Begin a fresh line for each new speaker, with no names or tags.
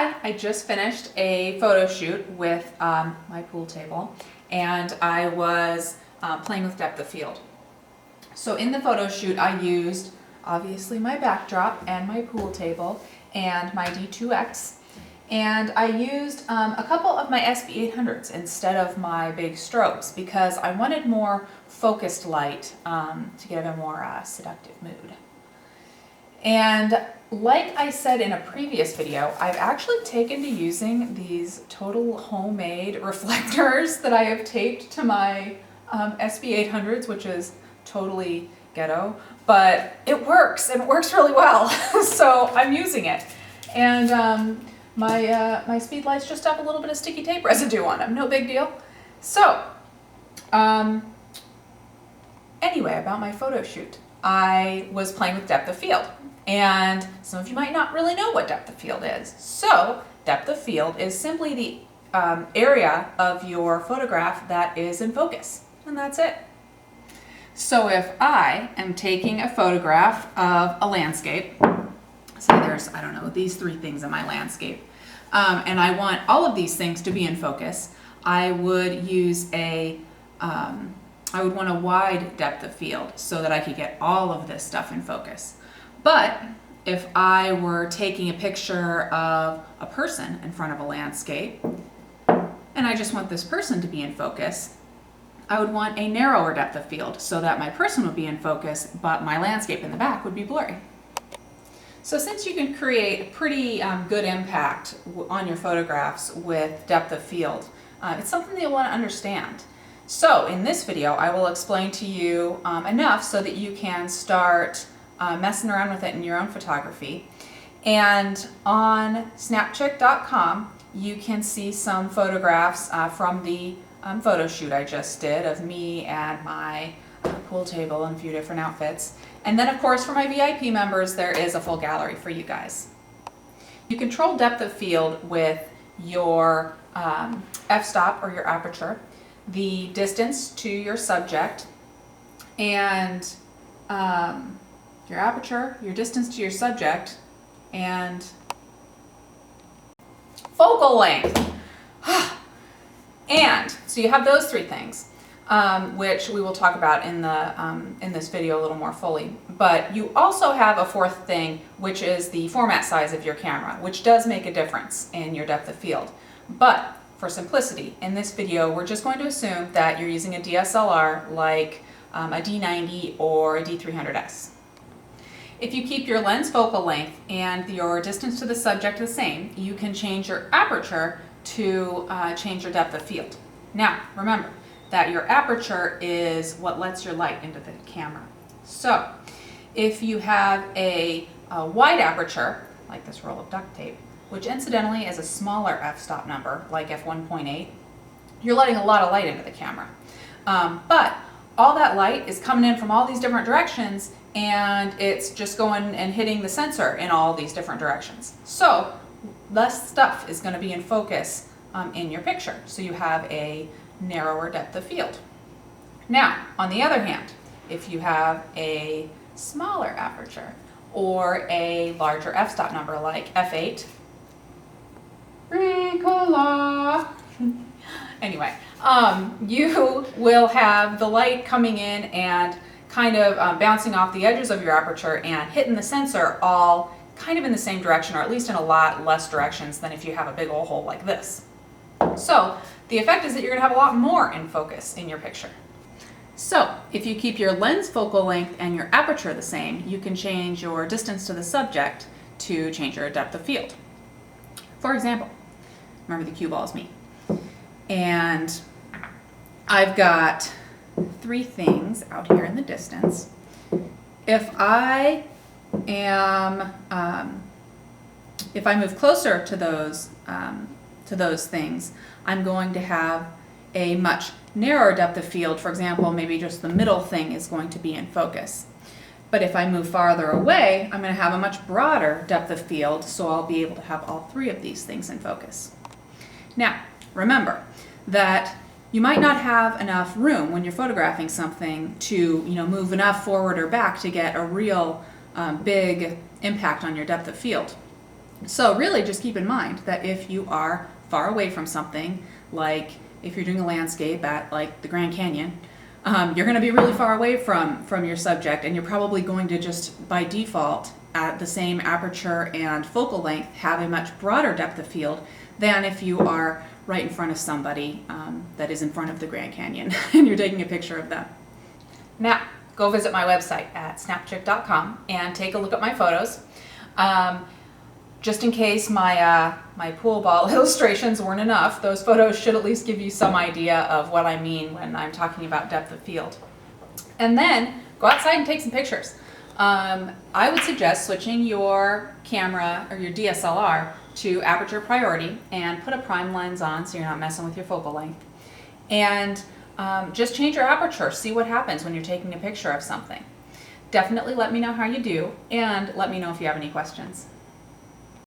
Hi, I just finished a photo shoot with my pool table, and I was playing with depth of field. So in the photo shoot I used obviously my backdrop and my pool table and my D2X, and I used a couple of my SB800s instead of my big strobes because I wanted more focused light to give a more seductive mood. And like I said in a previous video, I've actually taken to using these total homemade reflectors that I have taped to my SB800s, which is totally ghetto, but it works, and it works really well. So I'm using it. And my speed lights just have a little bit of sticky tape residue on them, no big deal. So anyway, about my photo shoot. I was playing with depth of field. And some of you might not really know what depth of field is. So depth of field is simply the area of your photograph that is in focus, and that's it. So if I am taking a photograph of a landscape, say there's, I don't know, these three things in my landscape, and I want all of these things to be in focus, I would use I would want a wide depth of field so that I could get all of this stuff in focus. But if I were taking a picture of a person in front of a landscape, and I just want this person to be in focus, I would want a narrower depth of field so that my person would be in focus, but my landscape in the back would be blurry. So since you can create a pretty good impact on your photographs with depth of field, it's something that you'll want to understand. So in this video, I will explain to you enough so that you can start messing around with it in your own photography. And on snapchick.com, you can see some photographs from the photo shoot I just did of me and my pool table in a few different outfits. And then of course for my VIP members, there is a full gallery for you guys. You control depth of field with your f-stop or your aperture, the distance to your subject, and your aperture, your distance to your subject, and focal length. And so you have those three things, which we will talk about in this video a little more fully. But you also have a fourth thing, which is the format size of your camera, which does make a difference in your depth of field. But for simplicity, in this video, we're just going to assume that you're using a DSLR like a D90 or a D300S. If you keep your lens focal length and your distance to the subject the same, you can change your aperture to change your depth of field. Now, remember that your aperture is what lets your light into the camera. So, if you have a wide aperture, like this roll of duct tape, which incidentally is a smaller f-stop number, like f1.8, you're letting a lot of light into the camera. But all that light is coming in from all these different directions, and it's just going and hitting the sensor in all these different directions. So less stuff is going to be in focus in your picture, so you have a narrower depth of field. Now, on the other hand, if you have a smaller aperture or a larger f-stop number like f8, anyway, you will have the light coming in and kind of bouncing off the edges of your aperture and hitting the sensor all kind of in the same direction, or at least in a lot less directions than if you have a big old hole like this. So the effect is that you're going to have a lot more in focus in your picture. So if you keep your lens focal length and your aperture the same, you can change your distance to the subject to change your depth of field. For example, remember the cue ball is me. And I've got three things out here in the distance. If I move closer to those things, I'm going to have a much narrower depth of field. For example, maybe just the middle thing is going to be in focus. But if I move farther away, I'm going to have a much broader depth of field, so I'll be able to have all three of these things in focus. Now, remember that you might not have enough room when you're photographing something to move enough forward or back to get a real big impact on your depth of field. So really just keep in mind that if you are far away from something, like if you're doing a landscape at like the Grand Canyon, you're going to be really far away from your subject, and you're probably going to just by default at the same aperture and focal length have a much broader depth of field than if you are right in front of somebody that is in front of the Grand Canyon and you're taking a picture of them. Now, go visit my website at snapchick.com and take a look at my photos. Just in case my pool ball illustrations weren't enough, those photos should at least give you some idea of what I mean when I'm talking about depth of field. And then go outside and take some pictures. I would suggest switching your camera or your DSLR to aperture priority and put a prime lens on so you're not messing with your focal length. And just change your aperture, see what happens when you're taking a picture of something. Definitely let me know how you do, and let me know if you have any questions.